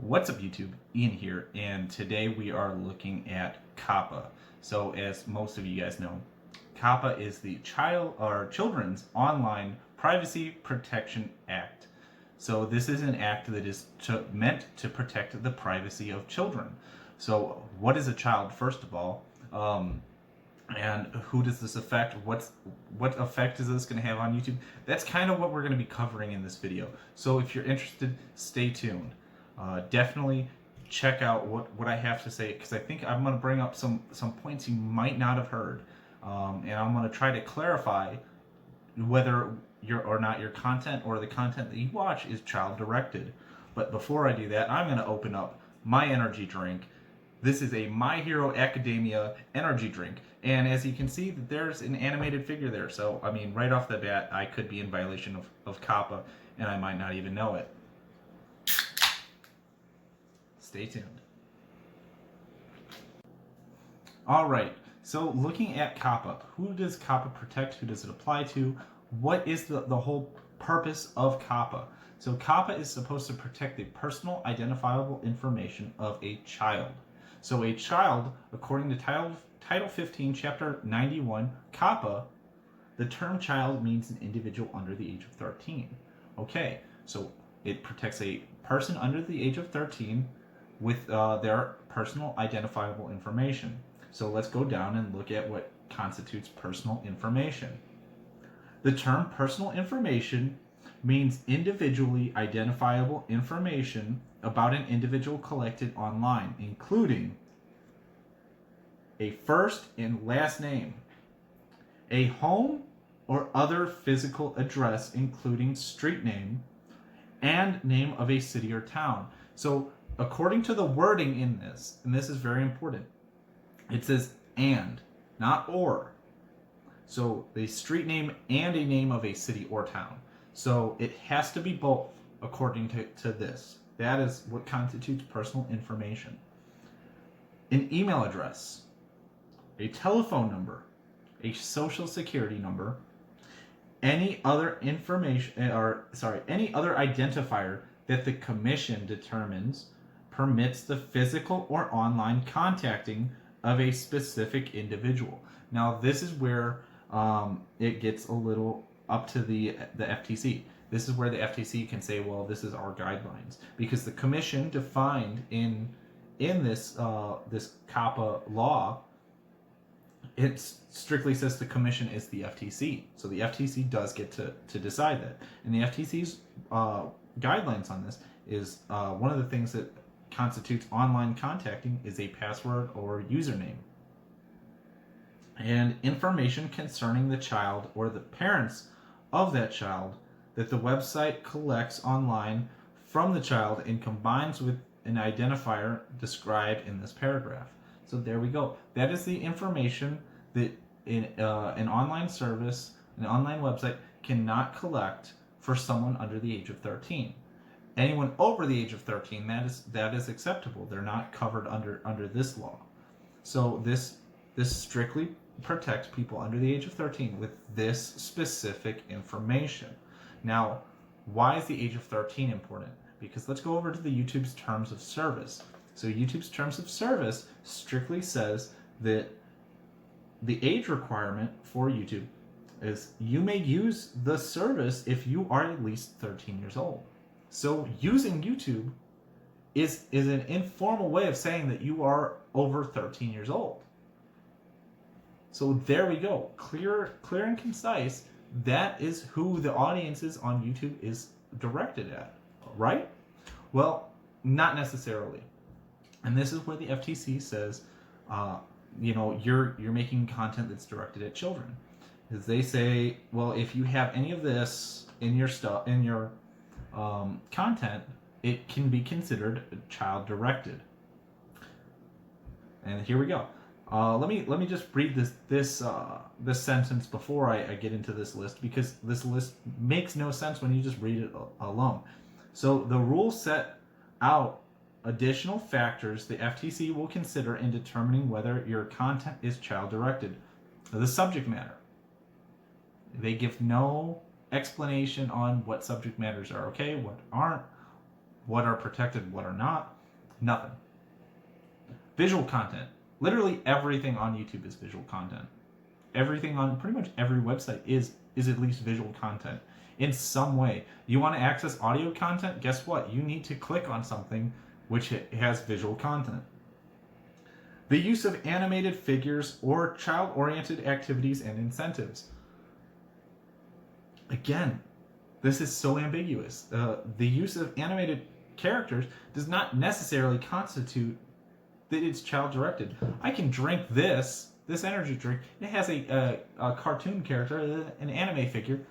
What's up YouTube, Ian here, and today we are looking at COPPA. So as most of you guys know, COPPA is the Children's Online Privacy Protection Act. So this is an act that is meant to protect the privacy of children. So what is a child, first of all? And who does this affect? What effect is this going to have on YouTube? That's kind of what we're going to be covering in this video. So if you're interested, stay tuned. Definitely check out what I have to say, because I think I'm going to bring up some points you might not have heard, and I'm going to try to clarify whether your content or the content that you watch is child directed. But before I do that, I'm going to open up my energy drink. This is a My Hero Academia energy drink, and as you can see, there's an animated figure there. So I mean, right off the bat, I could be in violation of COPPA, and I might not even know it. Stay tuned. All right, so looking at COPPA, who does COPPA protect? Who does it apply to? What is the whole purpose of COPPA? So COPPA is supposed to protect the personal identifiable information of a child. So a child, according to Title 15, Chapter 91, COPPA, the term child means an individual under the age of 13. Okay, so it protects a person under the age of 13 with their personal identifiable information. So let's go down and look at what constitutes personal information. The term personal information means individually identifiable information about an individual collected online, including a first and last name, a home or other physical address, including street name, and name of a city or town. So according to the wording in this, and this is very important, it says and, not or. So the street name and a name of a city or town. So it has to be both according to this. That is what constitutes personal information. An email address, a telephone number, a social security number, any other information, any other identifier that the commission determines permits the physical or online contacting of a specific individual. Now this is where it gets a little up to the FTC. This is where the FTC can say, well, this is our guidelines, because the commission defined in this this COPPA law, it strictly says the commission is the FTC. So the FTC does get to decide that. And the FTC's guidelines on this is one of the things that constitutes online contacting is a password or username. And information concerning the child or the parents of that child that the website collects online from the child and combines with an identifier described in this paragraph. So there we go. That is the information that an online service, an online website cannot collect for someone under the age of 13. Anyone over the age of 13, that is acceptable. They're not covered under this law. So this strictly protects people under the age of 13 with this specific information. Now, why is the age of 13 important? Because let's go over to the YouTube's terms of service. So YouTube's terms of service strictly says that the age requirement for YouTube is you may use the service if you are at least 13 years old. So using YouTube is an informal way of saying that you are over 13 years old. So there we go. Clear and concise. That is who the audiences on YouTube is directed at, right? Well, not necessarily. And this is where the FTC says, you're making content that's directed at children. Because they say, well, if you have any of this in your content, it can be considered child directed. And here we go. Let me just read this sentence before I get into this list, because this list makes no sense when you just read it alone. So the rules set out additional factors the FTC will consider in determining whether your content is child directed. The subject matter. They give no explanation on what subject matters are okay, what aren't, What are protected, what are not? Nothing. Visual content. Literally everything on YouTube is visual content. Everything on pretty much every website is at least visual content in some way. You want to access audio content? Guess what? You need to click on something which has visual content. The use of animated figures or child-oriented activities and incentives. Again, this is so ambiguous. The use of animated characters does not necessarily constitute that it's child-directed. I can drink this energy drink. It has a cartoon character, an anime figure.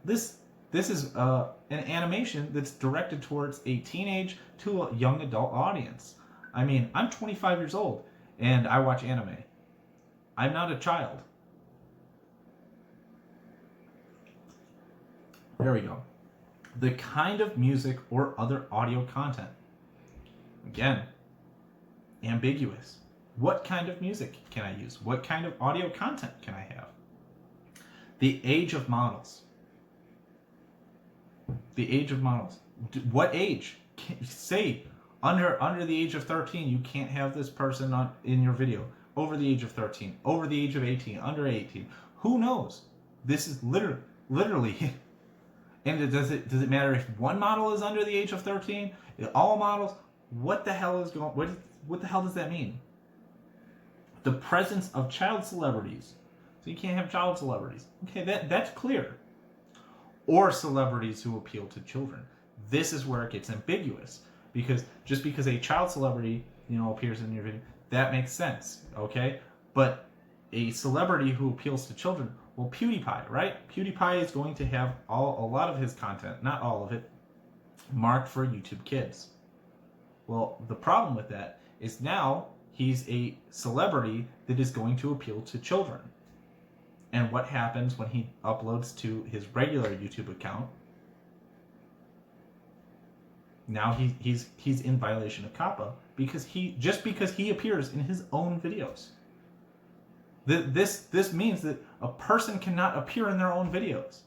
This is an animation that's directed towards a teenage to a young adult audience. I mean, I'm 25 years old and I watch anime. I'm not a child. There we go. The kind of music or other audio content. Again, ambiguous. What kind of music can I use? What kind of audio content can I have? The age of models. The age of models. What age? Say under the age of 13, you can't have this person in your video. Over the age of 13, over the age of 18, under 18. Who knows? This is literally. And does it matter if one model is under the age of 13? All models? What the hell is going? What the hell does that mean? The presence of child celebrities. So you can't have child celebrities. Okay, that's clear. Or celebrities who appeal to children. This is where it gets ambiguous, because just because a child celebrity, appears in your video, that makes sense, okay? But a celebrity who appeals to children, well, PewDiePie, right? PewDiePie is going to have a lot of his content, not all of it, marked for YouTube Kids. Well, the problem with that is now he's a celebrity that is going to appeal to children. And what happens when he uploads to his regular YouTube account? Now he's in violation of COPPA because he appears in his own videos. This means that a person cannot appear in their own videos.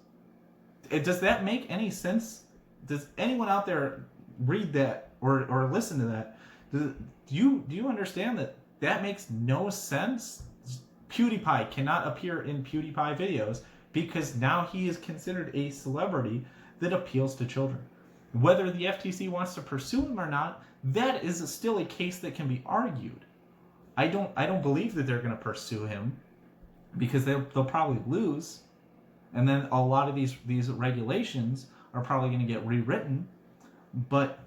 Does that make any sense? Does anyone out there read that or listen to that? Do you understand that makes no sense? PewDiePie cannot appear in PewDiePie videos because now he is considered a celebrity that appeals to children. Whether the FTC wants to pursue him or not, that is still a case that can be argued. I don't believe that they're going to pursue him because they'll probably lose, and then a lot of these regulations are probably going to get rewritten. But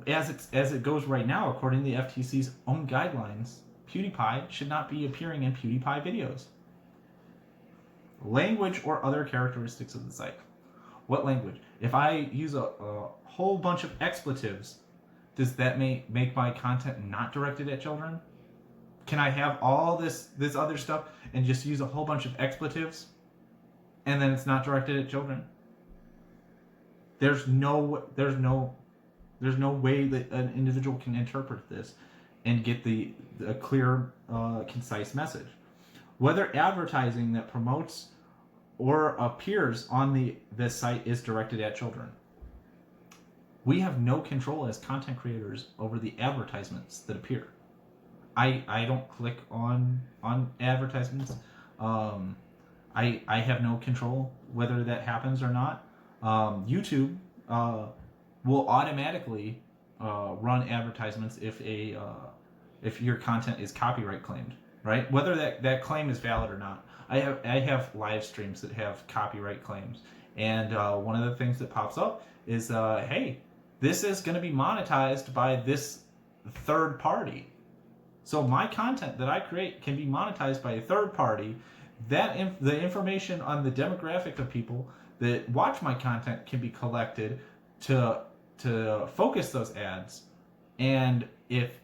as it goes right now, according to the FTC's own guidelines, PewDiePie should not be appearing in PewDiePie videos. Language or other characteristics of the site. What language? If I use a whole bunch of expletives, does that make my content not directed at children? Can I have all this other stuff and just use a whole bunch of expletives and then it's not directed at children? There's no way that an individual can interpret this and get a clear, concise message. Whether advertising that promotes or appears on this site is directed at children. We have no control as content creators over the advertisements that appear. I don't click on advertisements. I have no control whether that happens or not. YouTube will automatically run advertisements if your content is copyright claimed, right? Whether that claim is valid or not. I have live streams that have copyright claims, and one of the things that pops up is, hey, this is going to be monetized by this third party. So my content that I create can be monetized by a third party. The information on the demographic of people that watch my content can be collected to focus those ads. And if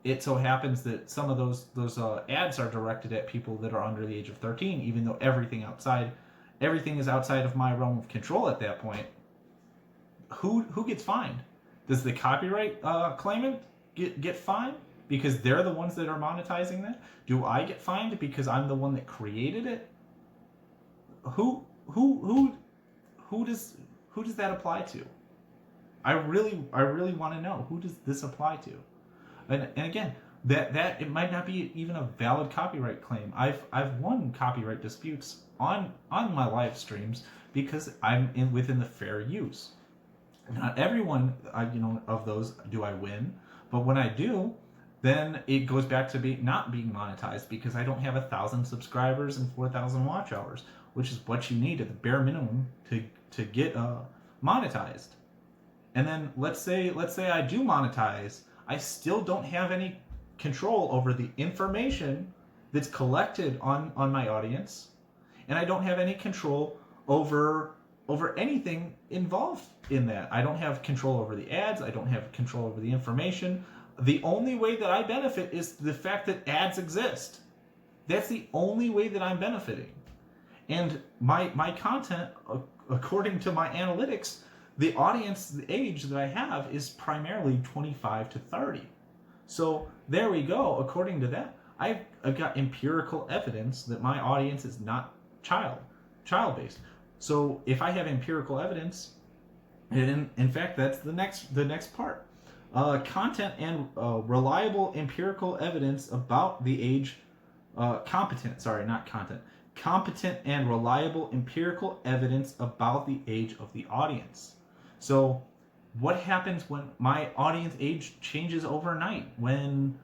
it so happens that some of those ads are directed at people that are under the age of 13, even though everything is outside of my realm of control at that point, who gets fined? Does the copyright claimant get fined because they're the ones that are monetizing that? Do I get fined because I'm the one that created it? Who does that apply to? I really want to know, who does this apply to? And again, that it might not be even a valid copyright claim. I've won copyright disputes on my live streams because I'm within the fair use. Not everyone, of those do I win, but when I do, then it goes back to not being monetized because I don't have 1,000 subscribers and 4,000 watch hours, which is what you need at the bare minimum to get monetized. And then let's say I do monetize, I still don't have any control over the information that's collected on my audience, and I don't have any control over anything involved in that. I don't have control over the ads. I don't have control over the information. The only way that I benefit is the fact that ads exist. That's the only way that I'm benefiting. And my content, according to my analytics, the audience, the age that I have is primarily 25 to 30. So there we go. According to that, I've got empirical evidence that my audience is not child-based. So if I have empirical evidence, and in fact, that's the next part. Content and reliable empirical evidence about the age, competent and reliable empirical evidence about the age of the audience. So what happens when my audience age changes overnight? When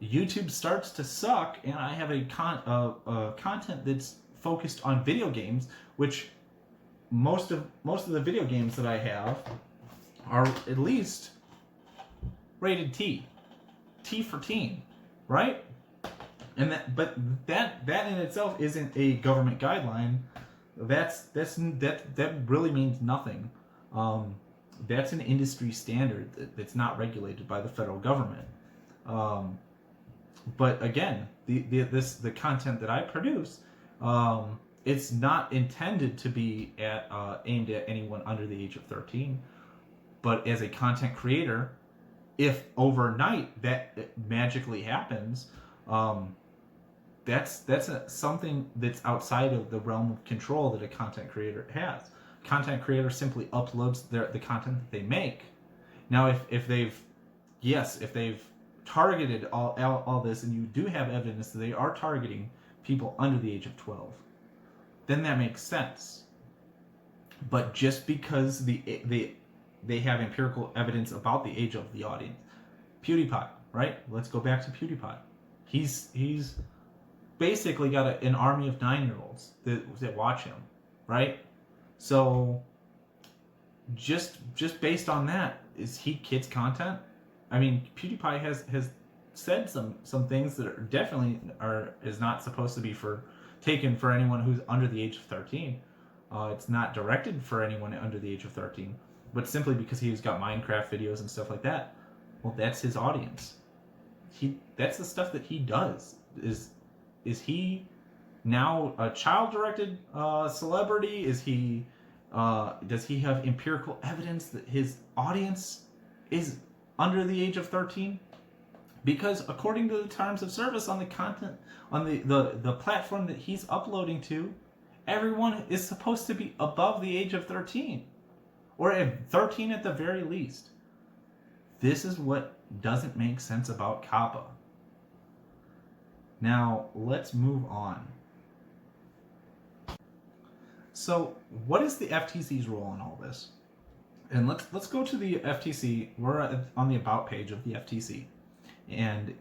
YouTube starts to suck and I have a content that's focused on video games, which most of the video games that I have are at least rated T for teen, right? And that in itself isn't a government guideline. That really means nothing. That's an industry standard that's not regulated by the federal government. But again, the content that I produce, it's not intended to be aimed at anyone under the age of 13. But as a content creator, if overnight that magically happens, that's something that's outside of the realm of control that a content creator has. Content creator simply uploads the content that they make. Now, if they've targeted all this, and you do have evidence that they are targeting people under the age of 12, then that makes sense. But just because they have empirical evidence about the age of the audience, PewDiePie, right? Let's go back to PewDiePie. He's basically got an army of 9-year-olds that watch him, right? So just based on that, is he kids content? I mean, PewDiePie has said some things that are definitely is not supposed to be taken for anyone who's under the age of 13. It's not directed for anyone under the age of 13, but simply because he's got Minecraft videos and stuff like that. Well, that's his audience. That's the stuff that he does. Is he now a child-directed celebrity? Is he does he have empirical evidence that his audience is under the age of 13? Because according to the terms of service on the content on the platform that he's uploading to, everyone is supposed to be above the age of 13, or at 13 at the very least. This is what doesn't make sense about COPPA. Now, let's move on. So, what is the FTC's role in all this? And let's go to the FTC. We're on the About page of the FTC. And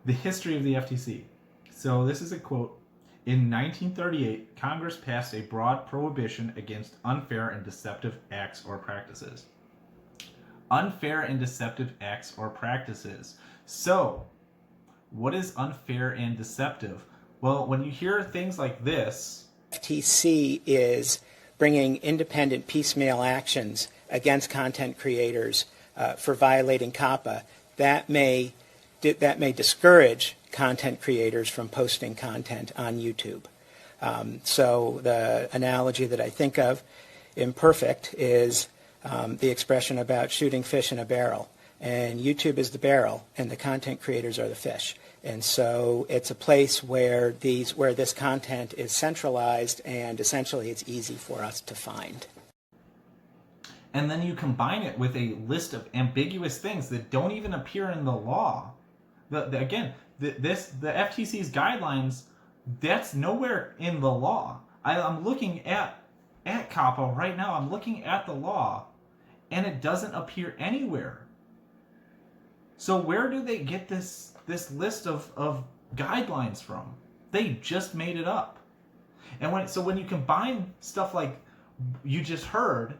the history of the FTC. So, this is a quote. In 1938, Congress passed a broad prohibition against unfair and deceptive acts or practices. Unfair and deceptive acts or practices. So, what is unfair and deceptive? Well, when you hear things like this, FTC is bringing independent piecemeal actions against content creators for violating COPPA. That may discourage content creators from posting content on YouTube. So the analogy that I think of, imperfect, is the expression about shooting fish in a barrel. And YouTube is the barrel, and the content creators are the fish. And so it's a place where this content is centralized, and essentially it's easy for us to find. and then you combine it with a list of ambiguous things that don't even appear in the law. The FTC's guidelines, that's nowhere in the law. I'm looking at COPPA right now. I'm looking at the law, and it doesn't appear anywhere. So where do they get this list of guidelines from? They just made it up. And when you combine stuff like you just heard,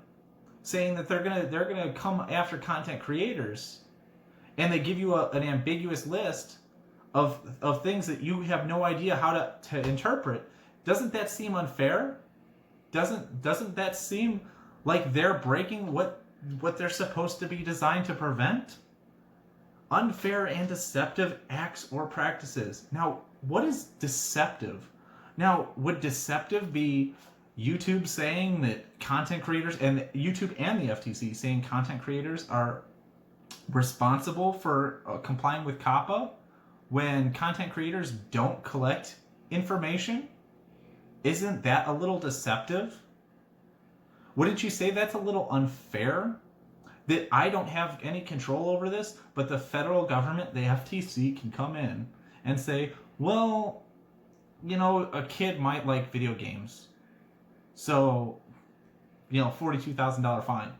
saying that they're gonna come after content creators, and they give you an ambiguous list of things that you have no idea how to interpret, doesn't that seem unfair? Doesn't that seem like they're breaking what they're supposed to be designed to prevent? Unfair and deceptive acts or practices. Now, what is deceptive? Now, would deceptive be YouTube saying that content creators, and YouTube and the FTC saying content creators are responsible for complying with COPPA when content creators don't collect information? Isn't that a little deceptive? Wouldn't you say that's a little unfair? That I don't have any control over this, but the federal government, the FTC, can come in and say, well, a kid might like video games, so, $42,000 fine.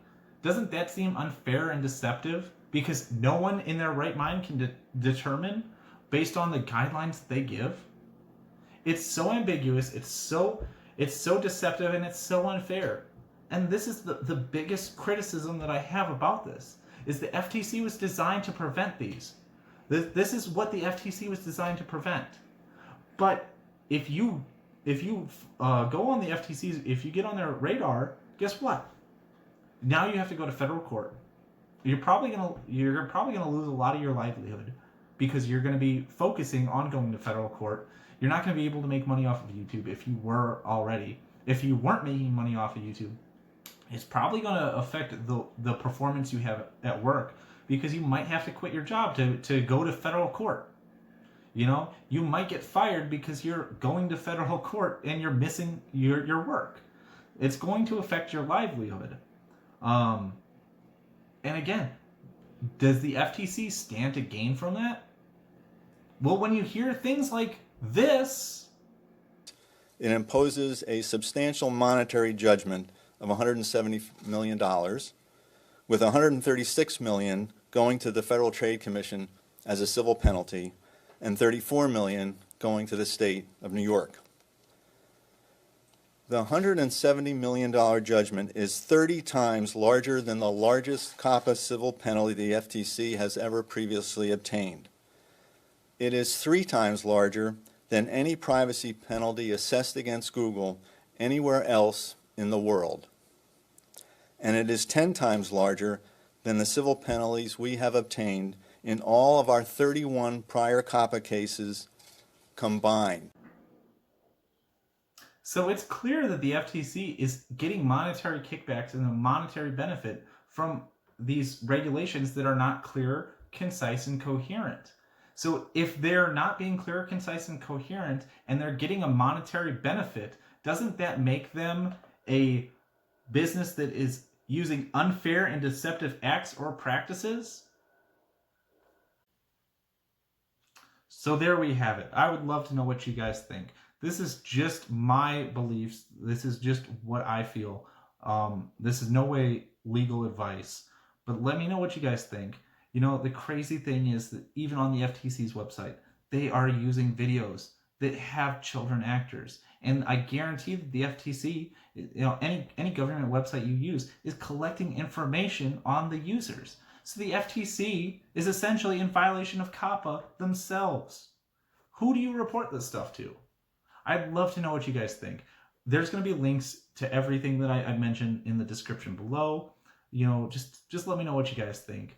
Doesn't that seem unfair and deceptive? Because no one in their right mind can determine based on the guidelines they give. It's so ambiguous, it's so deceptive, and it's so unfair. And this is the biggest criticism that I have about this, is the FTC was designed to prevent these. This is what the FTC was designed to prevent. But if you go on the FTC's, if you get on their radar, guess what? Now you have to go to federal court. You're probably gonna lose a lot of your livelihood because you're gonna be focusing on going to federal court. You're not gonna be able to make money off of YouTube if you were already. If you weren't making money off of YouTube, it's probably gonna affect the performance you have at work, because you might have to quit your job to go to federal court. You might get fired because you're going to federal court and you're missing your work. It's going to affect your livelihood. And again, does the FTC stand to gain from that? Well, when you hear things like this, it imposes a substantial monetary judgment of $170 million, with $136 million going to the Federal Trade Commission as a civil penalty, and $34 million going to the state of New York. The $170 million judgment is 30 times larger than the largest COPPA civil penalty the FTC has ever previously obtained. It is 3 times larger than any privacy penalty assessed against Google anywhere else in the world. And it is 10 times larger than the civil penalties we have obtained in all of our 31 prior COPPA cases combined. So it's clear that the FTC is getting monetary kickbacks and a monetary benefit from these regulations that are not clear, concise, and coherent. So if they're not being clear, concise, and coherent, and they're getting a monetary benefit, doesn't that make them a business that is using unfair and deceptive acts or practices? So there we have it. I would love to know what you guys think. This is just my beliefs. This is just what I feel. This is no way legal advice. But let me know what you guys think. The crazy thing is that even on the FTC's website, they are using videos that have children actors. And I guarantee that the FTC, any government website you use, is collecting information on the users. So the FTC is essentially in violation of COPPA themselves. Who do you report this stuff to? I'd love to know what you guys think. There's going to be links to everything that I mentioned in the description below. Just let me know what you guys think.